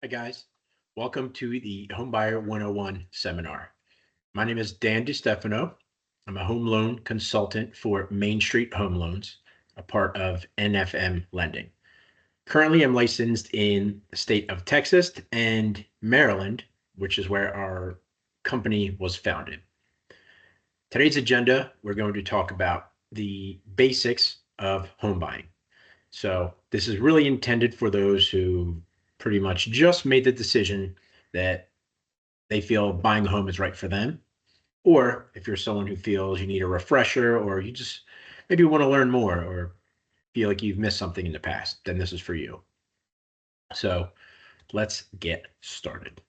Hi guys, welcome to the Homebuyer 101 seminar. My name is Dan DiStefano. I'm a home loan consultant for Main Street Home Loans, a part of NFM Lending. Currently, I'm licensed in the state of Texas and Maryland, which is where our company was founded. Today's agenda, we're going to talk about the basics of home buying. So this is really intended for those who pretty much just made the decision that they feel buying a home is right for them. Or if you're someone who feels you need a refresher or you just maybe want to learn more or feel like you've missed something in the past, then this is for you. So let's get started.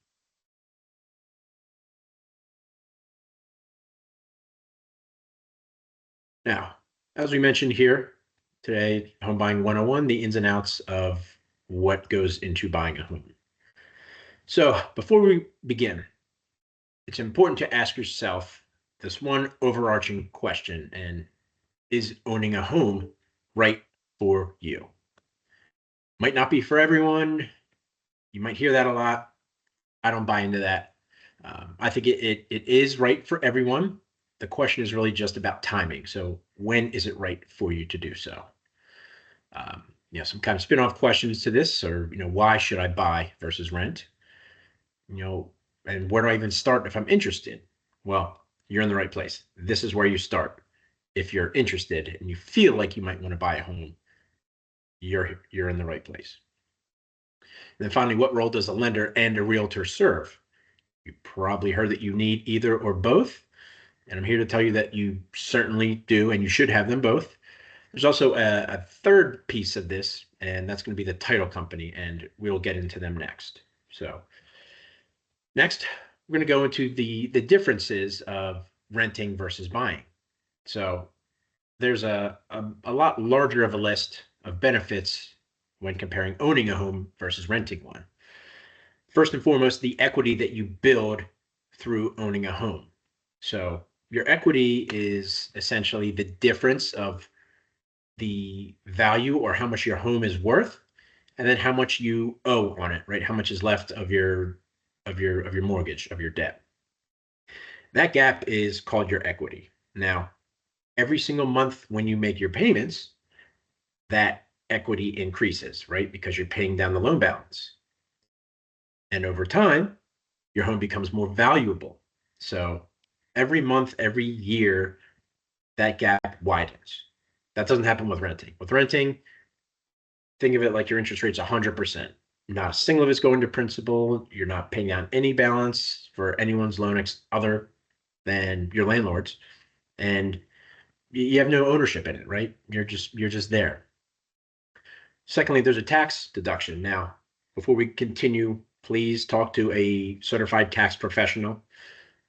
Now, as we mentioned here today, Home Buying 101, the ins and outs of what goes into buying a home. So before we begin, it's important to ask yourself this one overarching question, and is owning a home right for you? Might not be for everyone. You might hear that a lot. I don't buy into that. I think it is right for everyone. The question is really just about timing. So when is it right for you to do so? Some kind of spin-off questions to this, or why should I buy versus rent? And where do I even start if I'm interested? Well, you're in the right place. This is where you start. If you're interested and you feel like you might want to buy a home, you're in the right place. And then finally, what role does a lender and a realtor serve? You probably heard that you need either or both. And I'm here to tell you that you certainly do, and you should have them both. There's also a third piece of this, and that's going to be the title company, and we'll get into them next. So next, we're going to go into the differences of renting versus buying. So there's a lot larger of a list of benefits when comparing owning a home versus renting one. First and foremost, the equity that you build through owning a home. So your equity is essentially the difference of the value or how much your home is worth, and then how much you owe on it, right? How much is left of your mortgage, of your debt. That gap is called your equity. Now, every single month when you make your payments, that equity increases, right? Because you're paying down the loan balance. And over time, your home becomes more valuable. So every month, every year, that gap widens. That doesn't happen with renting. With renting, think of it like your interest rate's 100%. Not a single of it's going to principal. You're not paying down any balance for anyone's loan other than your landlord's. And you have no ownership in it, right? You're just there. Secondly, there's a tax deduction. Now, before we continue, please talk to a certified tax professional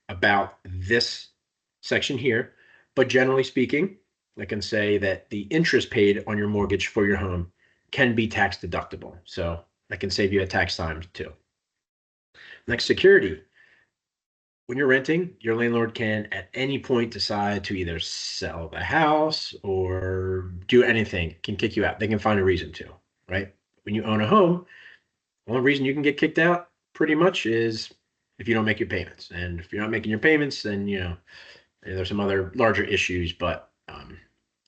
about this section here. But generally speaking, I can say that the interest paid on your mortgage for your home can be tax deductible. So that can save you at tax time too. Next, security. When you're renting, your landlord can at any point decide to either sell the house or do anything, can kick you out. They can find a reason to, right? When you own a home, the only reason you can get kicked out pretty much is if you don't make your payments. And if you're not making your payments, then, there's some other larger issues. But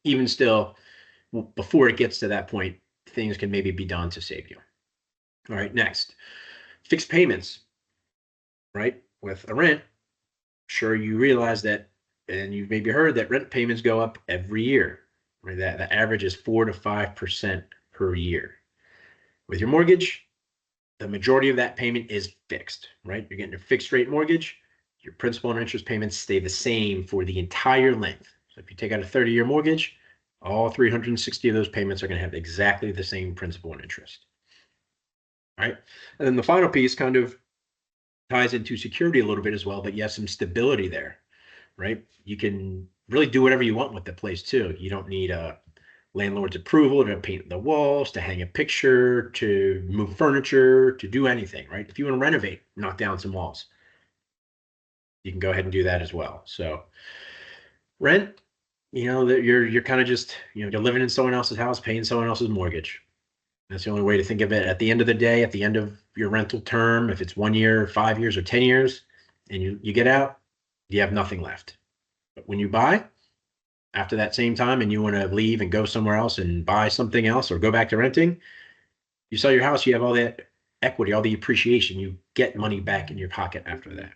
even still, before it gets to that point, things can maybe be done to save you. All right, next, fixed payments, right? With a rent, sure, you realize that, and you've maybe heard that rent payments go up every year, right? That the average is 4 to 5% per year. With your mortgage, the majority of that payment is fixed, right? You're getting a fixed rate mortgage. Your principal and interest payments stay the same for the entire length. So if you take out a 30-year mortgage, all 360 of those payments are going to have exactly the same principal and interest. All right. And then the final piece kind of ties into security a little bit as well, but you have some stability there, right? You can really do whatever you want with the place too. You don't need a landlord's approval to paint the walls, to hang a picture, to move furniture, to do anything, right? If you want to renovate, knock down some walls, you can go ahead and do that as well. So rent, you're kind of just, you're living in someone else's house, paying someone else's mortgage. That's the only way to think of it. At the end of the day, at the end of your rental term, if it's 1 year, 5 years, or 10 years, and you get out, you have nothing left. But when you buy, after that same time, and you want to leave and go somewhere else and buy something else or go back to renting, you sell your house, you have all that equity, all the appreciation, you get money back in your pocket after that.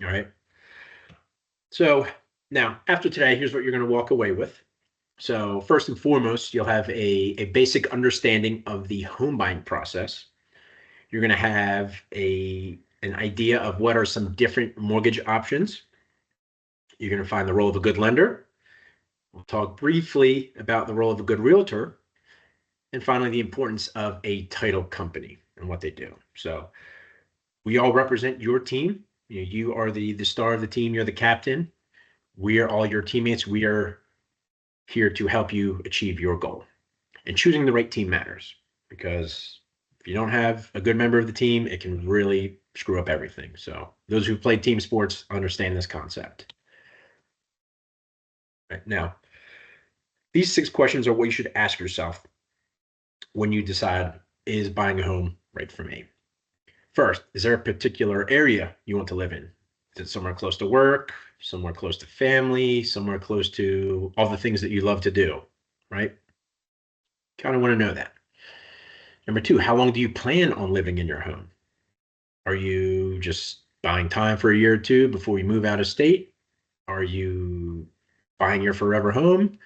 All right. So now, after today, here's what you're going to walk away with. So first and foremost, you'll have a basic understanding of the home buying process. You're going to have an idea of what are some different mortgage options. You're going to find the role of a good lender. We'll talk briefly about the role of a good realtor. And finally, the importance of a title company and what they do. So we all represent your team. You are the star of the team. You're the captain. We are all your teammates. We are here to help you achieve your goal. And choosing the right team matters, because if you don't have a good member of the team, it can really screw up everything. So those who play team sports understand this concept. Right, now, these 6 questions are what you should ask yourself when you decide, is buying a home right for me? First, is there a particular area you want to live in? Is it somewhere close to work, somewhere close to family, somewhere close to all the things that you love to do, right? Kind of want to know that. Number 2, how long do you plan on living in your home? Are you just buying time for a year or two before you move out of state? Are you buying your forever home?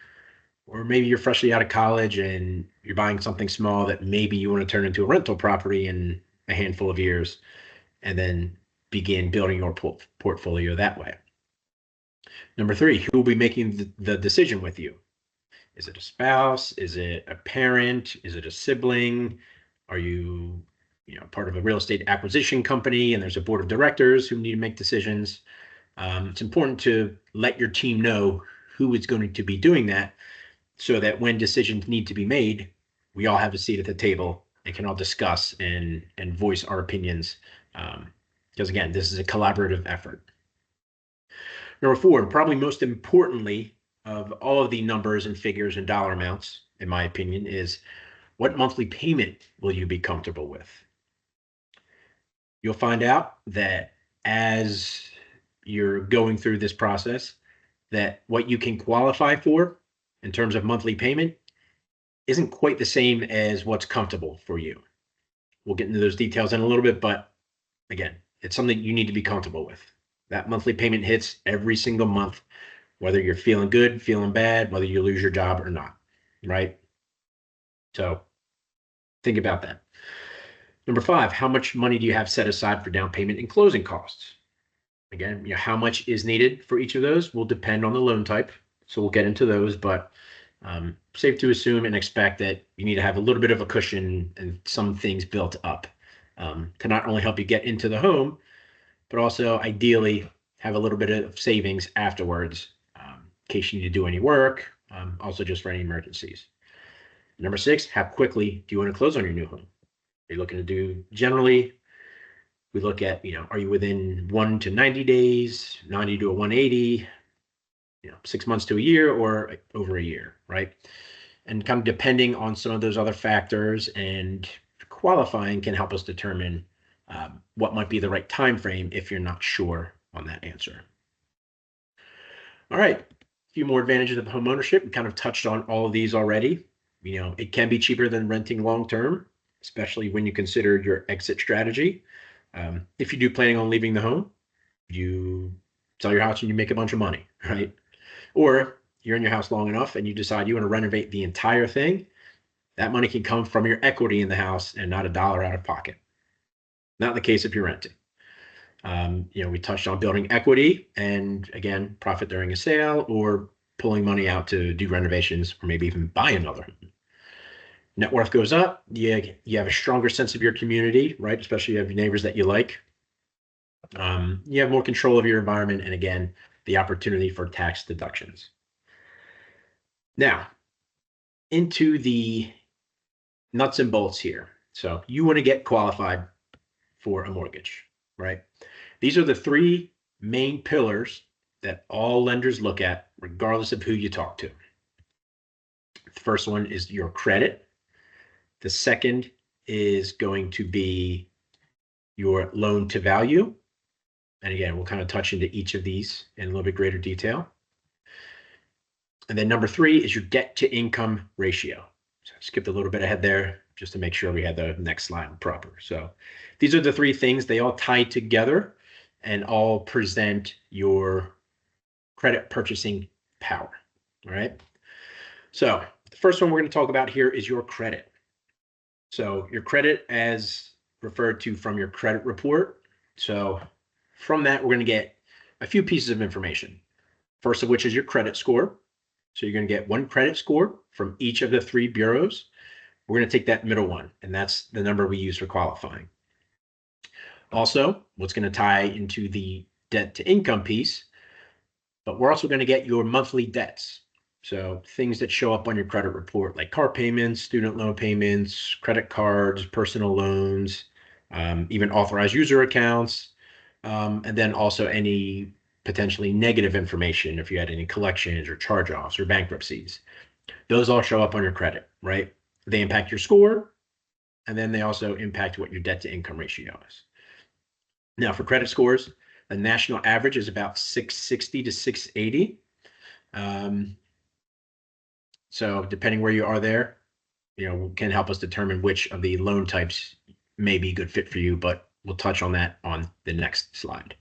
Or maybe you're freshly out of college and you're buying something small that maybe you want to turn into a rental property in a handful of years, and then begin building your portfolio that way. Number 3, who will be making the decision with you? Is it a spouse? Is it a parent? Is it a sibling? Are you part of a real estate acquisition company and there's a board of directors who need to make decisions? It's important to let your team know who is going to be doing that, so that when decisions need to be made, we all have a seat at the table and can all discuss and voice our opinions. Because again, this is a collaborative effort. Number 4, and probably most importantly of all of the numbers and figures and dollar amounts, in my opinion, is what monthly payment will you be comfortable with? You'll find out that as you're going through this process, that what you can qualify for in terms of monthly payment isn't quite the same as what's comfortable for you. We'll get into those details in a little bit, but again, it's something you need to be comfortable with. That monthly payment hits every single month, whether you're feeling good, feeling bad, whether you lose your job or not, right? So think about that. Number 5, how much money do you have set aside for down payment and closing costs? Again, how much is needed for each of those will depend on the loan type. So we'll get into those, but safe to assume and expect that you need to have a little bit of a cushion and some things built up to not only help you get into the home, but also ideally have a little bit of savings afterwards in case you need to do any work, also just for any emergencies. Number 6, how quickly do you want to close on your new home? Are you looking to do? Generally, we look at, are you within 1 to 90 days, 90 to 180, 6 months to a year, or over a year, right? And kind of depending on some of those other factors, and qualifying can help us determine what might be the right time frame if you're not sure on that answer. All right, a few more advantages of home ownership. We kind of touched on all of these already. It can be cheaper than renting long term, especially when you consider your exit strategy. If you do planning on leaving the home, you sell your house and you make a bunch of money, right? Or you're in your house long enough and you decide you want to renovate the entire thing. That money can come from your equity in the house and not a dollar out of pocket. Not the case if you're renting. We touched on building equity and, again, profit during a sale or pulling money out to do renovations or maybe even buy another home. Net worth goes up. You have a stronger sense of your community, right? Especially if you have neighbors that you like. You have more control of your environment, and again, the opportunity for tax deductions. Now, into the nuts and bolts here. So you want to get qualified for a mortgage, right? These are the 3 main pillars that all lenders look at, regardless of who you talk to. The first one is your credit. The second is going to be your loan to value. And again, we'll kind of touch into each of these in a little bit greater detail. And then number 3 is your debt to income ratio. So I skipped a little bit ahead there just to make sure we had the next slide proper. So these are the 3 things. They all tie together and all present your credit purchasing power. All right. So the first one we're going to talk about here is your credit. So your credit as referred to from your credit report. So from that, we're going to get a few pieces of information. First of which is your credit score. So you're going to get one credit score from each of the 3 bureaus. We're going to take that middle one, and that's the number we use for qualifying. Also, what's going to tie into the debt to income piece, but we're also going to get your monthly debts. So things that show up on your credit report, like car payments, student loan payments, credit cards, personal loans, even authorized user accounts, and then also any potentially negative information if you had any collections or charge-offs or bankruptcies. Those all show up on your credit, right? They impact your score, and then they also impact what your debt to income ratio is. Now, for credit scores, the national average is about 660 to 680. So depending where you are there, can help us determine which of the loan types may be a good fit for you, but we'll touch on that on the next slide.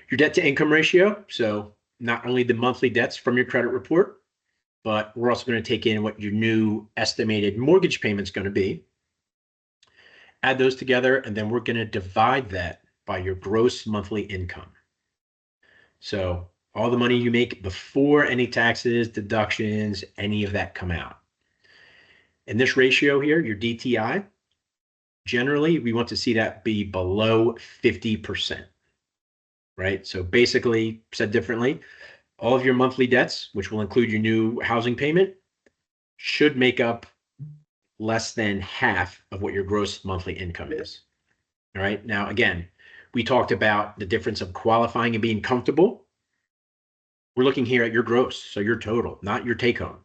Your debt to income ratio. So not only the monthly debts from your credit report, but we're also going to take in what your new estimated mortgage payment is going to be. Add those together, and then we're going to divide that by your gross monthly income. So all the money you make before any taxes, deductions, any of that come out. In this ratio here, your DTI, generally, we want to see that be below 50%. Right? So basically, said differently, all of your monthly debts, which will include your new housing payment, should make up less than half of what your gross monthly income is. All right. Now, again, we talked about the difference of qualifying and being comfortable. We're looking here at your gross, so your total, not your take home.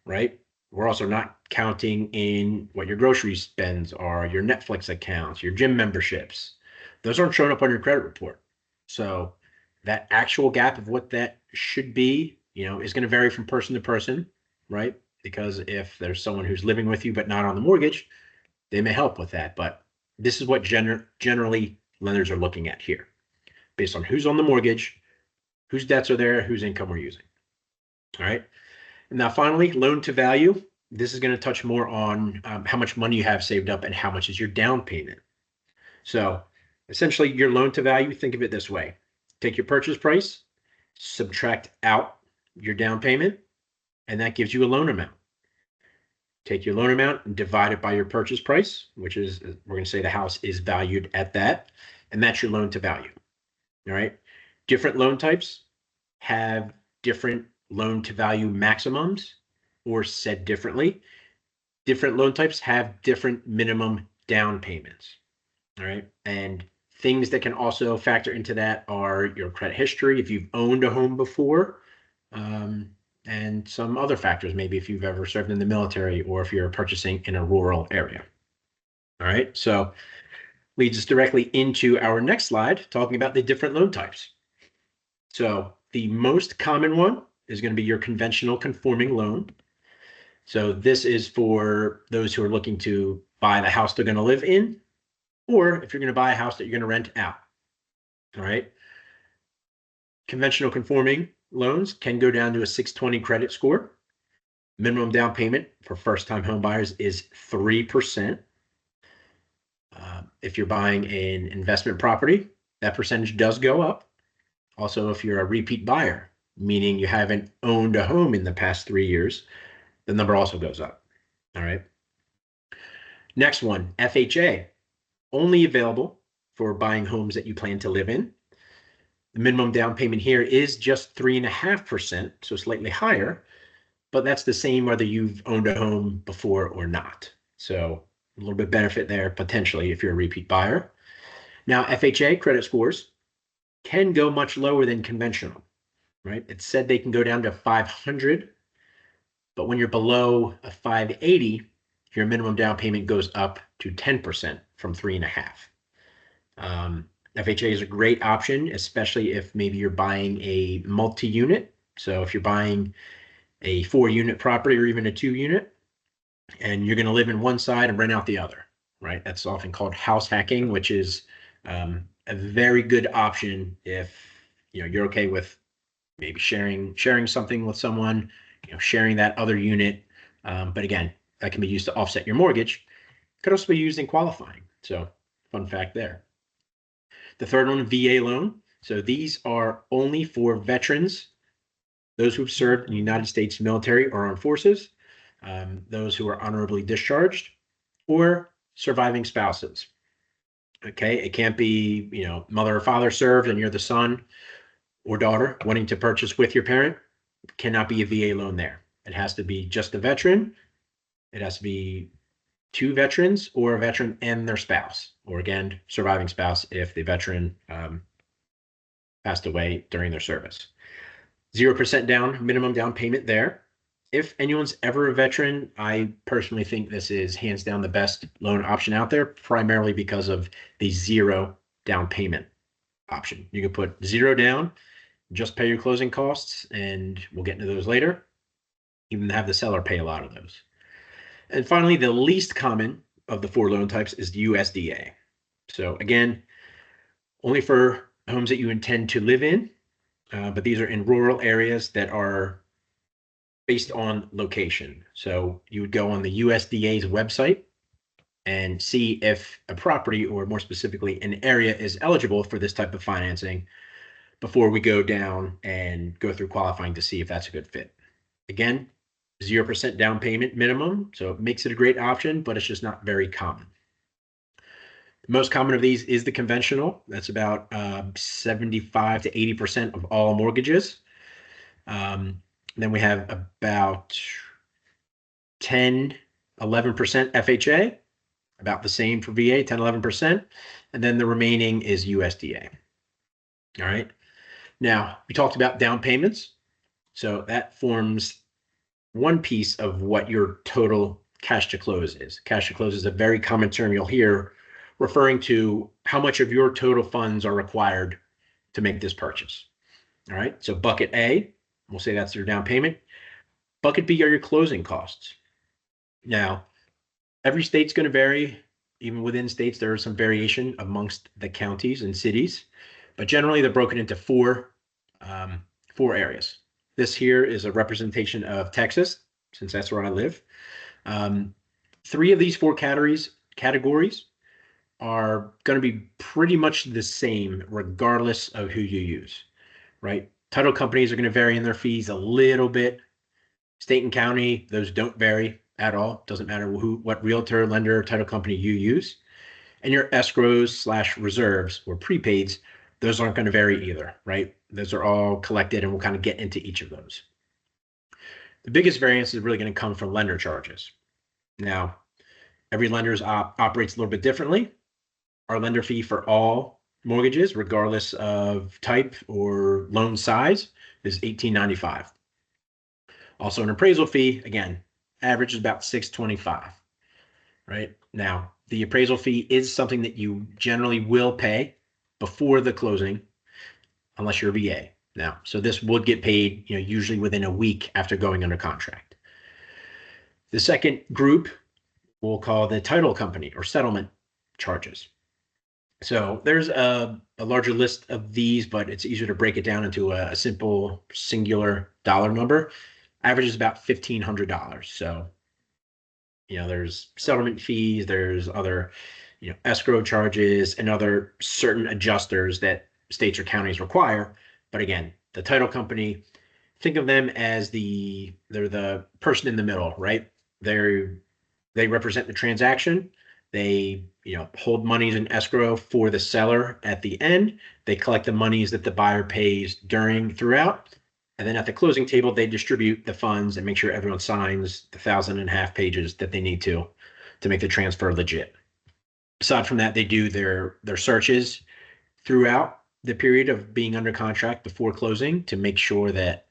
Right? We're also not counting in what your grocery spends are, your Netflix accounts, your gym memberships. Those aren't showing up on your credit report. So that actual gap of what that should be, is going to vary from person to person, right? Because if there's someone who's living with you but not on the mortgage, they may help with that. But this is what generally lenders are looking at here, based on who's on the mortgage, whose debts are there, whose income we're using. All right. And now finally, loan to value. This is going to touch more on how much money you have saved up and how much is your down payment. So essentially, your loan to value, think of it this way. Take your purchase price, subtract out your down payment, and that gives you a loan amount. Take your loan amount and divide it by your purchase price, which is, we're going to say the house is valued at that, and that's your loan to value. All right. Different loan types have different loan to value maximums, or said differently, different loan types have different minimum down payments. All right. And things that can also factor into that are your credit history, if you've owned a home before, and some other factors, maybe if you've ever served in the military or if you're purchasing in a rural area. All right. So leads us directly into our next slide, talking about the different loan types. So the most common one is going to be your conventional conforming loan. So this is for those who are looking to buy the house they're going to live in, or if you're going to buy a house that you're going to rent out. All right. Conventional conforming loans can go down to a 620 credit score. Minimum down payment for first-time home buyers is 3%. If you're buying an investment property, that percentage does go up. Also, if you're a repeat buyer, meaning you haven't owned a home in the past 3 years, the number also goes up. All right. Next one, FHA, only available for buying homes that you plan to live in. The minimum down payment here is just 3.5%, so slightly higher, but that's the same whether you've owned a home before or not. So a little bit benefit there potentially if you're a repeat buyer. Now, FHA credit scores can go much lower than conventional, right? It's said they can go down to 500, but when you're below a 580, your minimum down payment goes up to 10% from 3.5%. FHA is a great option, especially if maybe you're buying a multi-unit. So if you're buying a 4-unit property or even a 2-unit, and you're going to live in one side and rent out the other, right? That's often called house hacking, which is a very good option if you're okay with maybe sharing something with someone, sharing that other unit. But again, that can be used to offset your mortgage. Could also be used in qualifying. So fun fact there. The third one, VA loan. So these are only for veterans, those who've served in the United States military or armed forces, those who are honorably discharged, or surviving spouses. Okay, it can't be, mother or father served and you're the son or daughter wanting to purchase with your parent. Cannot be a VA loan there. It has to be just a veteran. It has to be 2 veterans or a veteran and their spouse, or again, surviving spouse if the veteran passed away during their service. 0% down, minimum down payment there. If anyone's ever a veteran, I personally think this is hands down the best loan option out there, primarily because of the 0 down payment option. You can put 0 down, just pay your closing costs, and we'll get into those later. Even have the seller pay a lot of those. And finally, the least common of the 4 loan types is the USDA. So again, only for homes that you intend to live in, but these are in rural areas that are based on location. So you would go on the USDA's website and see if a property, or more specifically an area, is eligible for this type of financing before we go down and go through qualifying to see if that's a good fit. Again, 0% down payment minimum, so it makes it a great option, but it's just not very common. The most common of these is the conventional. That's about 75 to 80% of all mortgages. Then we have about 10, 11% FHA, about the same for VA, 10, 11%. And then the remaining is USDA. All right. Now, we talked about down payments. So that forms one piece of what your total cash to close is. Cash to close is a very common term you'll hear referring to how much of your total funds are required to make this purchase. All right. So bucket A, we'll say that's your down payment. Bucket B are your closing costs. Now, every state's going to vary. Even within states, there is some variation amongst the counties and cities, but generally they're broken into four areas. This here is a representation of Texas, since that's where I live. 3 of these 4 categories are going to be pretty much the same regardless of who you use, right? Title companies are going to vary in their fees a little bit. State and county, those don't vary at all. Doesn't matter what realtor, lender, title company you use. And your escrows / reserves or prepaids, those aren't going to vary either, right? Those are all collected, and we'll kind of get into each of those. The biggest variance is really going to come from lender charges. Now, every lender operates a little bit differently. Our lender fee for all mortgages, regardless of type or loan size, is $18.95. Also, an appraisal fee, again, average is about $625, right? Now, the appraisal fee is something that you generally will pay before the closing, unless you're a VA. Now, so this would get paid, usually within a week after going under contract. The second group we'll call the title company or settlement charges. So there's a larger list of these, but it's easier to break it down into a simple singular dollar number. Average is about $1,500. So, there's settlement fees, there's other, escrow charges and other certain adjusters that states or counties require. But again, the title company, think of them as they're the person in the middle, right? They represent the transaction. They, hold monies in escrow for the seller at the end. They collect the monies that the buyer pays throughout. And then at the closing table, they distribute the funds and make sure everyone signs the 1,500 pages that they need to make the transfer legit. Aside from that, they do their searches throughout the period of being under contract before closing to make sure that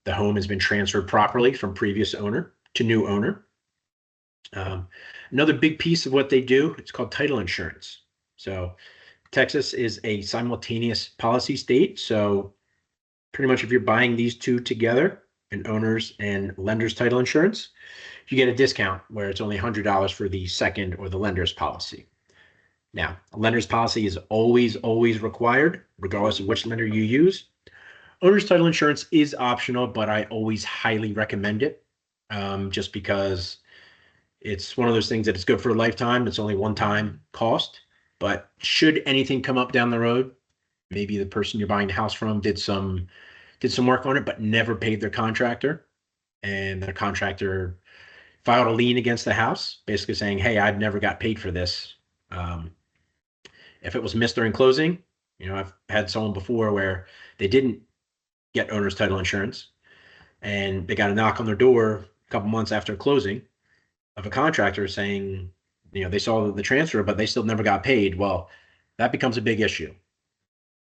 the home has been transferred properly from previous owner to new owner. Um, Another big piece of what they do, it's called title insurance. So Texas is a simultaneous policy state. So pretty much if you're buying these two together, an owner's and lender's title insurance, you get a discount where it's only $100 for the second or the lender's policy. Now, a lender's policy is always required, regardless of which lender you use. Owner's title insurance is optional, but I always highly recommend it, just because it's one of those things that it's good for a lifetime. It's only one time cost, but should anything come up down the road, maybe the person you're buying the house from did some work on it, but never paid their contractor, and the contractor filed a lien against the house, basically saying, "Hey, I've never got paid for this." Um, if it was missed during closing, I've had someone before where they didn't get owner's title insurance, and they got a knock on their door a couple months after closing of a contractor saying, they saw the transfer, but they still never got paid. Well, that becomes a big issue,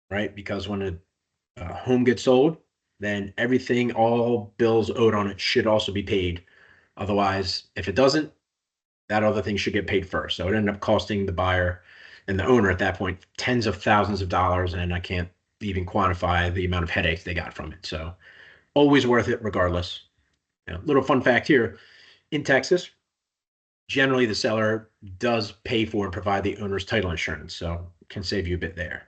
right? Because when a home gets sold, then everything, all bills owed on it should also be paid. Otherwise, if it doesn't, that other thing should get paid first. So it ended up costing the buyer and the owner at that point tens of thousands of dollars, and I can't even quantify the amount of headaches they got from it. So always worth it regardless. Little fun fact here, in Texas, generally the seller does pay for and provide the owner's title insurance, so it can save you a bit there.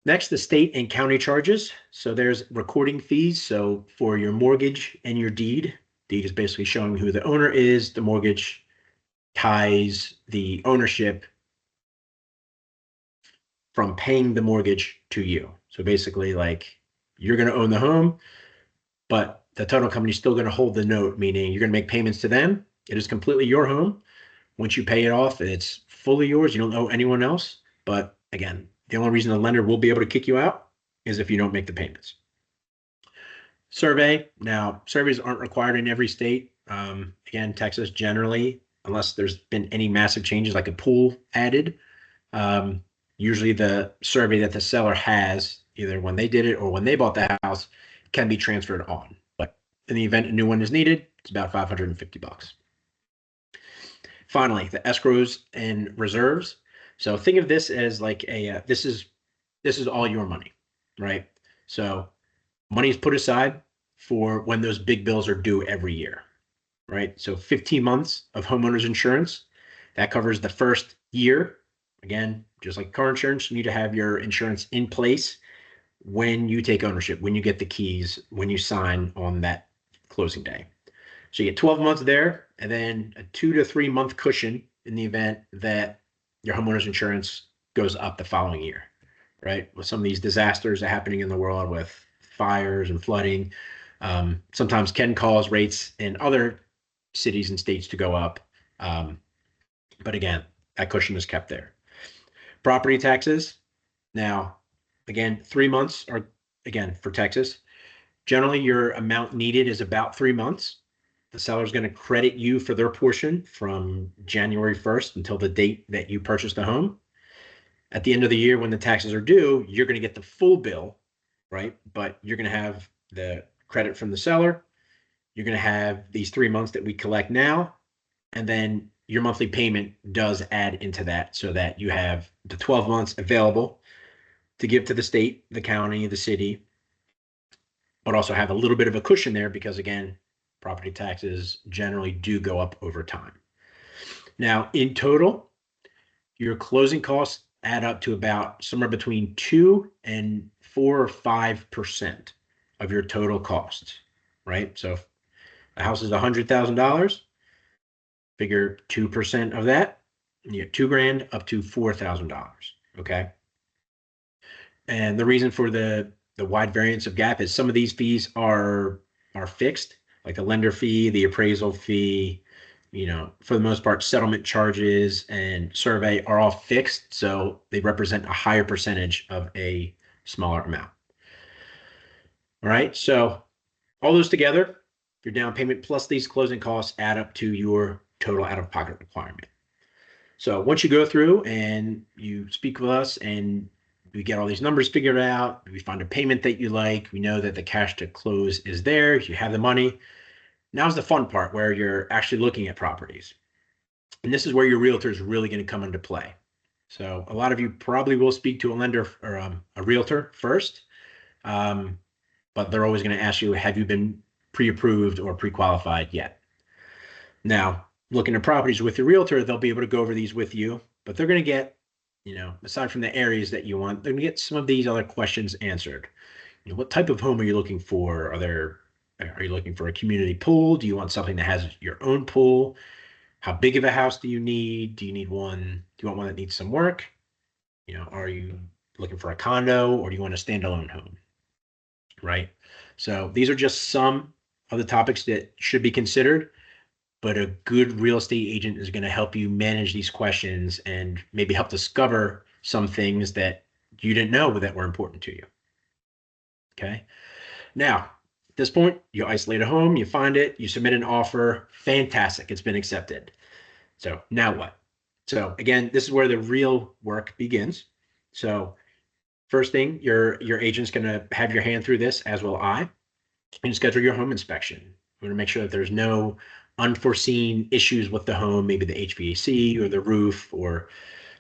Next, the state and county charges. So there's recording fees. So for your mortgage and your deed is basically showing who the owner is. The mortgage ties the ownership from paying the mortgage to you. So basically, like, you're going to own the home, but the title company is still going to hold the note, meaning you're going to make payments to them. It is completely your home. Once you pay it off, it's fully yours. You don't owe anyone else. But again, the only reason the lender will be able to kick you out is if you don't make the payments. Survey. Now, surveys aren't required in every state. Again, Texas generally, unless there's been any massive changes like a pool added, usually the survey that the seller has, either when they did it or when they bought the house, can be transferred on. But in the event a new one is needed, it's about $550. Finally, the escrows and reserves. So think of this as like this is all your money, right? So money is put aside for when those big bills are due every year, right? So 15 months of homeowners insurance, that covers the first year. Again, just like car insurance, you need to have your insurance in place when you take ownership, when you get the keys, when you sign on that closing day. So you get 12 months there, and then a 2 to 3 month cushion in the event that your homeowner's insurance goes up the following year, right? With some of these disasters that are happening in the world with fires and flooding, sometimes can cause rates in other cities and states to go up. But again, that cushion is kept there. Property taxes. Now, again, 3 months are, again, for Texas. Generally, your amount needed is about 3 months. The seller is going to credit you for their portion from January 1st until the date that you purchased the home. At the end of the year, when the taxes are due, you're going to get the full bill, right? But you're going to have the credit from the seller. You're going to have these 3 months that we collect now, and then your monthly payment does add into that so that you have the 12 months available to give to the state, the county, the city, but also have a little bit of a cushion there because, again, property taxes generally do go up over time. Now, in total, your closing costs add up to about somewhere between 2 and 4 or 5% of your total costs, right? So if the house is $100,000, figure 2% of that, you get $2,000 up to $4,000. Okay. And the reason for the wide variance of gap is some of these fees are fixed, like the lender fee, the appraisal fee, for the most part, settlement charges and survey are all fixed. So they represent a higher percentage of a smaller amount. All right. So all those together, your down payment plus these closing costs add up to your total out-of-pocket requirement. So once you go through and you speak with us and we get all these numbers figured out, we find a payment that you like, we know that the cash to close is there, you have the money, Now's the fun part where you're actually looking at properties. And this is where your realtor is really going to come into play. So a lot of you probably will speak to a lender or a realtor first, but they're always going to ask you, have you been pre-approved or pre-qualified yet? Now, looking at properties with your realtor, they'll be able to go over these with you, but they're going to get, aside from the areas that you want, they're going to get some of these other questions answered. What type of home are you looking for? Are you looking for a community pool? Do you want something that has your own pool? How big of a house do you need? Do you want one that needs some work? Are you looking for a condo, or do you want a standalone home? Right? So these are just some of the topics that should be considered, but a good real estate agent is going to help you manage these questions and maybe help discover some things that you didn't know that were important to you. Okay. Now, at this point, you isolate a home, you find it, you submit an offer. Fantastic. It's been accepted. So now what? So again, this is where the real work begins. So first thing, your agent's going to have your hand through this, as will I, and schedule your home inspection. We're going to make sure that there's no unforeseen issues with the home, maybe the HVAC or the roof or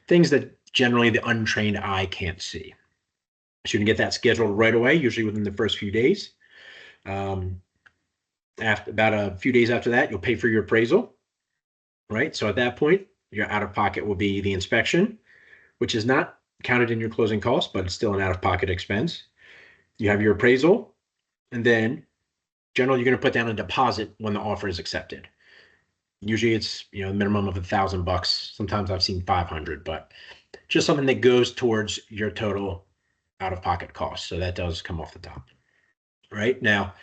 things that generally the untrained eye can't see. So you can get that scheduled right away, usually within the first few days. After about a few days after that, you'll pay for your appraisal, right? So at that point, your out-of-pocket will be the inspection, which is not counted in your closing costs, but it's still an out-of-pocket expense. You have your appraisal, and then generally you're going to put down a deposit when the offer is accepted. Usually it's a minimum of $1,000. Sometimes I've seen 500, but just something that goes towards your total out-of-pocket costs. So that does come off the top. Right now,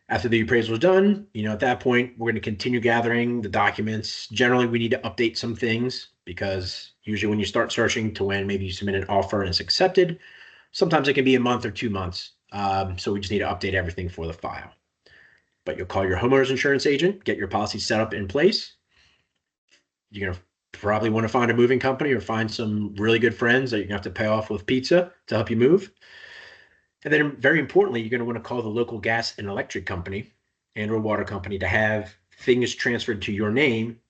after the appraisal is done, at that point, we're going to continue gathering the documents. Generally, we need to update some things because usually when you start searching to when maybe you submit an offer and it's accepted, sometimes it can be a month or 2 months. So we just need to update everything for the file. But you'll call your homeowner's insurance agent, get your policy set up in place. You're going to probably want to find a moving company or find some really good friends that you're going to have to pay off with pizza to help you move. And then very importantly, you're going to want to call the local gas and electric company and or water company to have things transferred to your name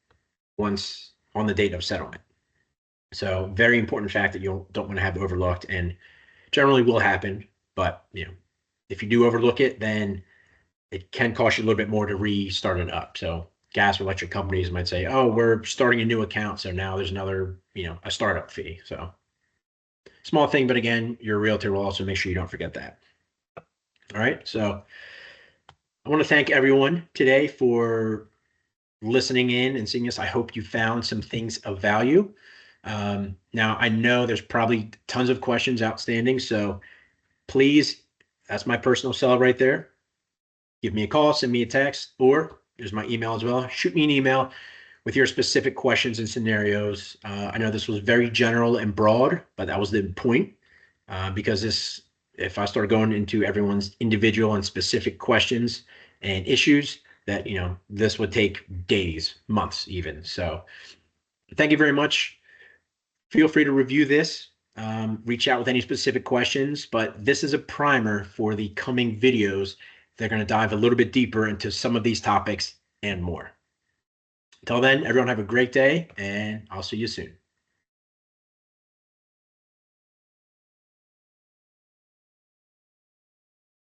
once on the date of settlement. So very important fact that you don't want to have overlooked, and generally will happen. But if you do overlook it, then it can cost you a little bit more to restart it up. So gas or electric companies might say, oh, we're starting a new account, so now there's another, a startup fee. So small thing, but again, your realtor will also make sure you don't forget that. All right. So I want to thank everyone today for listening in and seeing us. I hope you found some things of value. Now, I know there's probably tons of questions outstanding. So please, that's my personal cell right there. Give me a call, send me a text, or there's my email as well. Shoot me an email with your specific questions and scenarios. I know this was very general and broad, but that was the point, because if I start going into everyone's individual and specific questions and issues, that this would take days, months even. So thank you very much. Feel free to review this. Reach out with any specific questions, but this is a primer for the coming videos. They're going to dive a little bit deeper into some of these topics and more. Until then, everyone have a great day, and I'll see you soon.